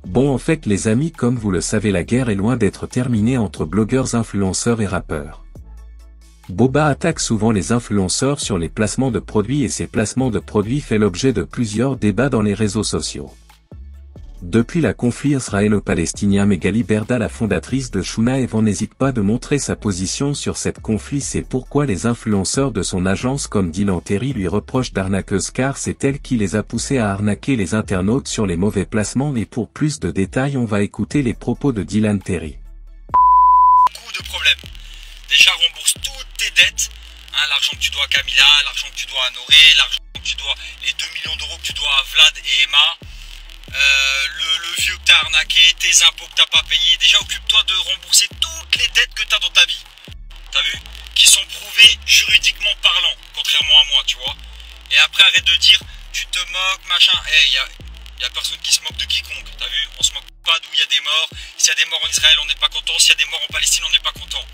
Bon, en fait les amis, comme vous le savez, la guerre est loin d'être terminée entre blogueurs, influenceurs et rappeurs. Boba attaque souvent les influenceurs sur les placements de produits et ces placements de produits fait l'objet de plusieurs débats dans les réseaux sociaux. Depuis le conflit israélo-palestinien, Magali Berda, la fondatrice de Shuna Evan, n'hésite pas de montrer sa position sur cette conflit. C'est pourquoi les influenceurs de son agence comme Dylan Terry lui reprochent d'arnaqueuse, car c'est elle qui les a poussés à arnaquer les internautes sur les mauvais placements. Et pour plus de détails, on va écouter les propos de Dylan Terry. Beaucoup de problèmes. Déjà, rembourse toutes tes dettes. L'argent que tu dois à Camilla, l'argent que tu dois à Noré, l'argent que tu dois, les 2 millions d'euros que tu dois à Vlad et Emma. Le vieux que t'as arnaqué, tes impôts que t'as pas payé. Déjà, occupe-toi de rembourser toutes les dettes que t'as dans ta vie. T'as vu? Qui sont prouvées juridiquement parlant, contrairement à moi, tu vois. Et après, arrête de dire, tu te moques, machin. Y a personne qui se moque de quiconque, t'as vu? On se moque pas d'où il y a des morts. S'il y a des morts en Israël, on n'est pas content. S'il y a des morts en Palestine, on n'est pas content.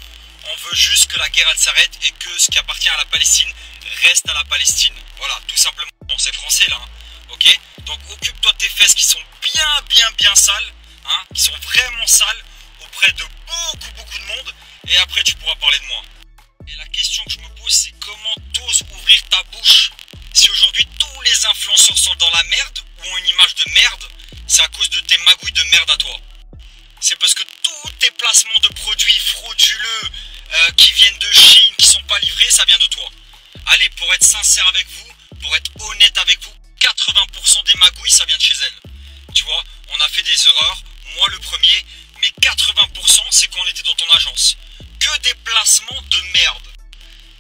On veut juste que la guerre, elle s'arrête et que ce qui appartient à la Palestine reste à la Palestine. Voilà, tout simplement. Bon, c'est français, là, hein. Ok, donc occupe-toi de tes fesses qui sont bien sales, hein, qui sont vraiment sales auprès de beaucoup de monde, et après tu pourras parler de moi. Et la question que je me pose, c'est comment t'oses ouvrir ta bouche? Si aujourd'hui tous les influenceurs sont dans la merde ou ont une image de merde, c'est à cause de tes magouilles de merde à toi. C'est parce que tous tes placements de produits frauduleux qui viennent de Chine, qui sont pas livrés, ça vient de toi. Allez, pour être sincère avec vous, pour être honnête avec vous, 80% des magouilles, ça vient de chez elle. Tu vois, on a fait des erreurs, moi le premier, mais 80% c'est qu'on était dans ton agence. Que des placements de merde.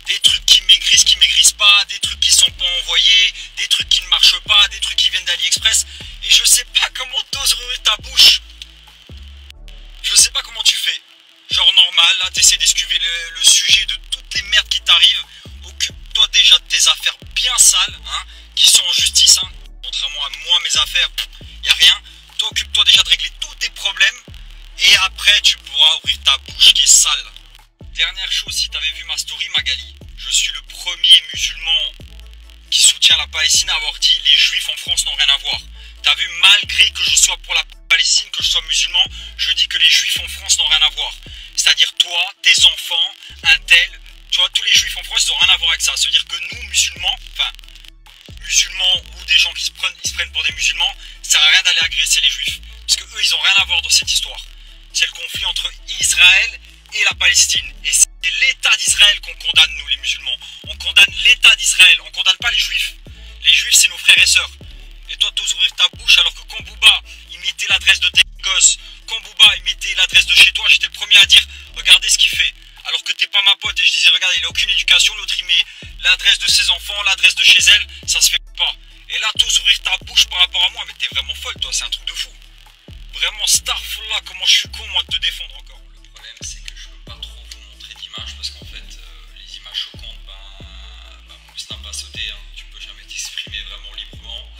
Des trucs qui maigrissent pas, des trucs qui sont pas envoyés, des trucs qui ne marchent pas, des trucs qui viennent d'AliExpress. Et je sais pas comment t'oses ouvrir ta bouche. Je sais pas comment tu fais. Genre normal, là t'essaies d'esquiver le sujet de toutes les merdes qui t'arrivent. Occupe-toi déjà de tes affaires bien sales, hein, qui sont en justice, hein. Contrairement à moi, mes affaires, y a rien. Toi, occupe-toi déjà de régler tous tes problèmes, et après, tu pourras ouvrir ta bouche qui est sale. Dernière chose, si t'avais vu ma story, Magali, je suis le premier musulman qui soutient la Palestine à avoir dit les juifs en France n'ont rien à voir. T'as vu, malgré que je sois pour la Palestine, que je sois musulman, je dis que les juifs en France n'ont rien à voir. C'est-à-dire toi, tes enfants, un tel, tu vois, tous les juifs en France, ils n'ont rien à voir avec ça. C'est-à-dire que nous, musulmans, enfin, musulmans ou des gens qui se prennent pour des musulmans, ça sert à rien d'aller agresser les juifs. Parce que eux, ils n'ont rien à voir dans cette histoire. C'est le conflit entre Israël et la Palestine. Et c'est l'État d'Israël qu'on condamne, nous, les musulmans. On condamne l'État d'Israël, on condamne pas les juifs. Les juifs, c'est nos frères et sœurs. Et toi, t'oses ouvrir ta bouche alors que quand Booba, il mettait l'adresse de tes gosses, quand Booba, il mettait l'adresse de chez toi, j'étais le premier à dire, regardez ce qu'il fait. Alors que t'es pas ma pote, et je disais, regarde, il a aucune éducation, l'autre il met l'adresse de ses enfants, l'adresse de chez elle, ça se fait pas. Et là, t'oses ouvrir ta bouche par rapport à moi, mais t'es vraiment folle, toi, c'est un truc de fou. Vraiment, starful là, comment je suis con, moi, de te défendre encore. Le problème, c'est que je peux pas trop vous montrer d'images, parce qu'en fait, les images choquantes, mon snap va sauter, hein. Tu peux jamais t'exprimer vraiment librement,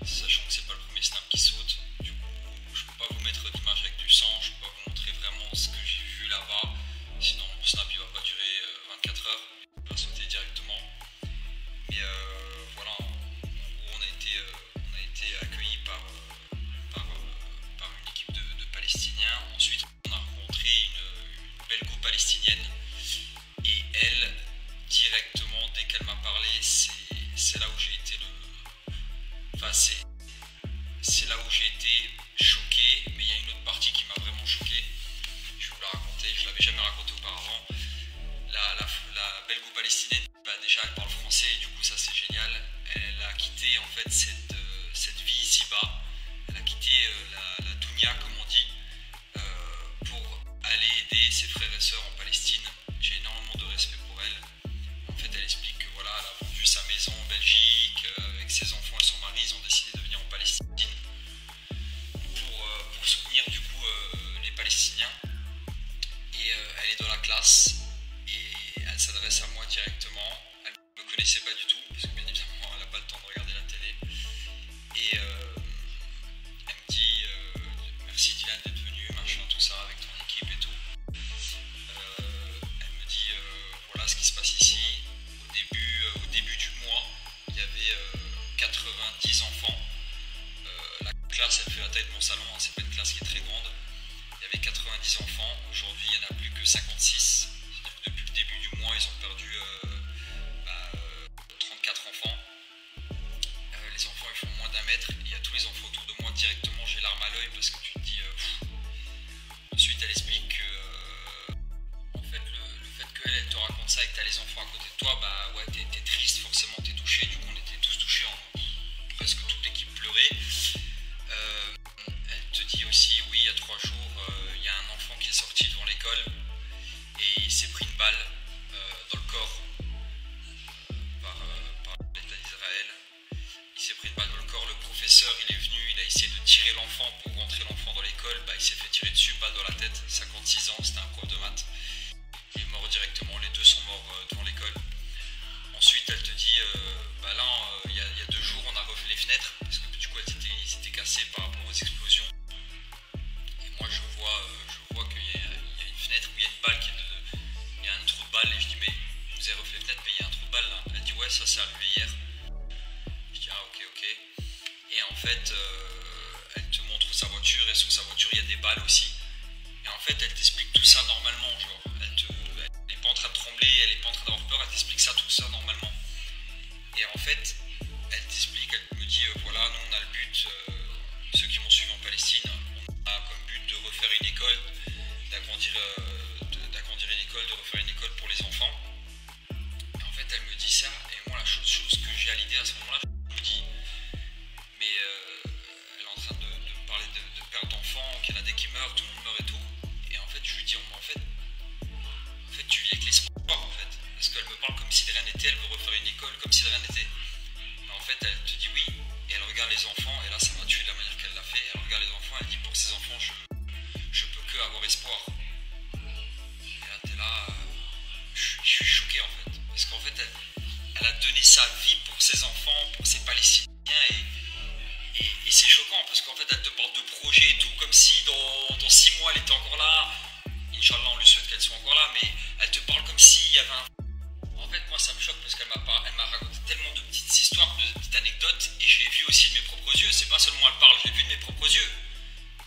sachant que c'est pas le premier snap qui saute. Du coup, je peux pas vous mettre d'images avec du sang, je peux pas vous montrer vraiment ce que j'ai vu là-bas. Sinon, mon snap il va pas durer 24 heures, il va sauter directement. Mais voilà, en gros, on a été accueillis par une équipe de Palestiniens. Ensuite, on a salon, hein, c'est pas une classe qui est très grande. Il y avait 90 enfants, aujourd'hui il n'y en a plus que 56. C'est-à-dire que depuis le début du mois, ils ont perdu 34 enfants. Les enfants ils font moins d'1 mètre, il y a tous les enfants autour de moi directement, j'ai l'arme à l'œil parce que tu te dis. Ensuite elle explique que en fait le fait qu'elle te raconte ça et que tu as les enfants à côté de toi, bah ouais t'es triste, forcément t'es touché, du coup on était tous touchés, presque toute l'équipe pleurait. Elle te dit aussi oui il y a 3 jours il y a un enfant qui est sorti devant l'école et il s'est pris une balle dans le corps par l'État d'Israël. Il s'est pris une balle dans le corps, le professeur il est venu, il a essayé de tirer l'enfant pour rentrer l'enfant dans l'école, bah, il s'est fait tirer dessus, balle dans la tête, 56 ans, c'était un prof de maths. Il est mort directement, les deux sont morts devant l'école. Ensuite elle te dit, il y a 2 jours on a refait les fenêtres, parce que du coup ils étaient cassés par rapport aux explosions. Et moi je vois qu'il y a une fenêtre où il y a une balle il y a un trou de balle, et je dis mais vous avez refait les fenêtres mais il y a un trou de balle là. Elle dit ouais ça s'est arrivé hier. Je dis ah ok. Et en fait elle te montre sa voiture et sur sa voiture il y a des balles aussi. Et en fait elle t'explique tout ça normalement, genre elle est pas en train de trembler, elle est pas en train d'avoir peur, elle t'explique tout ça normalement. Et en fait elle t'explique, elle me dit voilà nous on a le but, ceux qui m'ont suivi en Palestine, on a comme but de refaire une école, d'agrandir une école, de refaire une école pour les enfants. Et en fait elle me dit ça et moi la chose que j'ai à l'idée à ce moment-là, je me dis mais elle est en train de parler de perte d'enfants, qu'il y en a des qui meurent, tout le monde meurt et tout. Et en fait je lui dis en fait tu vis avec l'espoir en fait. Parce qu'elle me parle comme si de rien n'était, elle veut refaire une école comme si de rien n'était. Mais en fait elle te dit oui, et elle regarde les enfants, et là ça m'a tué de la manière qu'elle l'a fait. Elle regarde les enfants, elle dit pour ces enfants je peux que avoir espoir. Et là t'es là, je suis choqué en fait. Parce qu'en fait elle a donné sa vie pour ses enfants, pour ses Palestiniens, et c'est choquant parce qu'en fait elle te parle de projets et tout comme si dans 6 mois elle était encore là. Inch'Allah on lui souhaite qu'elle soit encore là, mais elle te parle comme s'il y avait un... En fait moi ça me choque parce qu'elle m'a raconté tellement de petites histoires, de petites anecdotes, et je l'ai vu aussi de mes propres yeux. C'est pas seulement elle parle, je l'ai vu de mes propres yeux.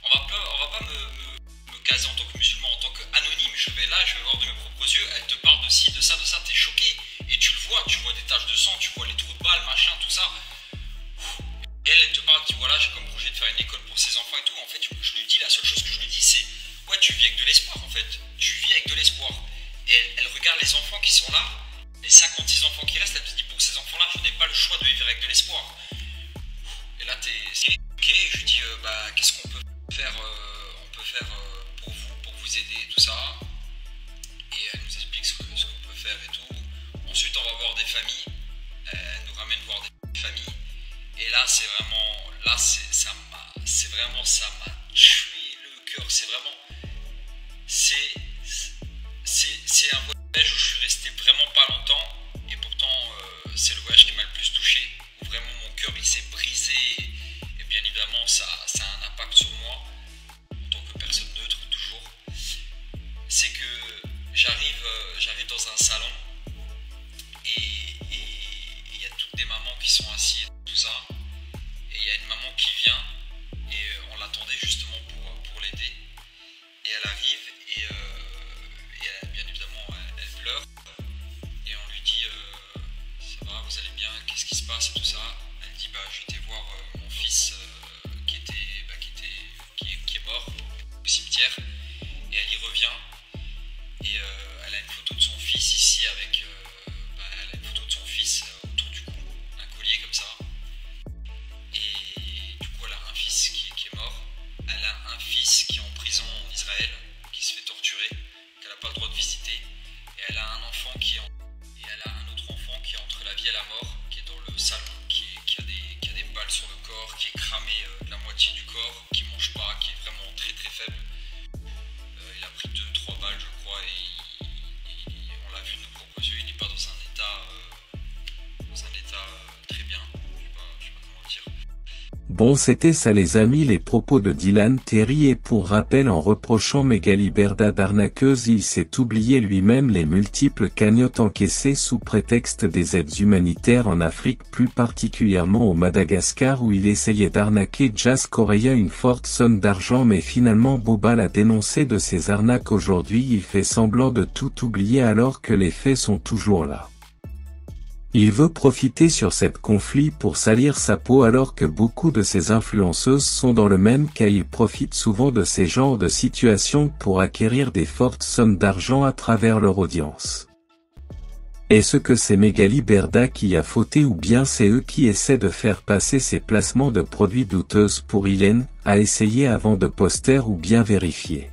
On va pas me caser en tant que musulman, en tant qu'anonyme. Je vais voir de mes propres yeux, elle te parle de ci, de ça, t'es choqué. Et tu le vois, tu vois des taches de sang, tu vois les trous de balles, machin, tout ça. Et elle te parle, dit voilà, j'ai comme projet de faire une école pour ses enfants et tout. En fait, je lui dis, la seule chose que je lui dis, c'est ouais, tu vis avec de l'espoir en fait. Tu vis avec de l'espoir. Et elle regarde les enfants qui sont là, les 56 enfants qui restent, elle te dit pour ces enfants-là, je n'ai pas le choix de vivre avec de l'espoir. Et là, c'est ok, je lui dis qu'est-ce qu'on peut faire, pour vous aider et tout ça. Et elle nous explique ce qu'on peut faire et tout. Ensuite, on va voir des familles. Elle nous ramène voir des familles. Et là, ça m'a tué le cœur. C'est un voyage où je suis resté vraiment pas longtemps. Et pourtant, c'est le voyage qui m'a le plus touché. Où vraiment mon cœur il s'est brisé. Et bien évidemment, ça a un impact sur moi. En tant que personne neutre, toujours. C'est que j'arrive dans un salon. Et il y a toutes des mamans qui sont assises et tout ça. Et il y a une maman qui vient. Et on l'attendait justement pour l'aider. Et elle arrive et bien évidemment elle pleure. Et on lui dit ça va, vous allez bien, qu'est-ce qui se passe et tout ça. Elle dit j'étais voir mon fils qui était Bon, c'était ça les amis, les propos de Dylan Terry, et pour rappel, en reprochant Magali Berda d'arnaqueuse, il s'est oublié lui-même les multiples cagnottes encaissées sous prétexte des aides humanitaires en Afrique, plus particulièrement au Madagascar où il essayait d'arnaquer Jazz Correa une forte somme d'argent, mais finalement Boba l'a dénoncé de ces arnaques. Aujourd'hui il fait semblant de tout oublier alors que les faits sont toujours là. Il veut profiter sur cet conflit pour salir sa peau alors que beaucoup de ces influenceuses sont dans le même cas. Il profite souvent de ces genres de situations pour acquérir des fortes sommes d'argent à travers leur audience. Est-ce que c'est Magali Berda qui a fauté ou bien c'est eux qui essaient de faire passer ces placements de produits douteuses pour Hélène, à essayer avant de poster ou bien vérifier?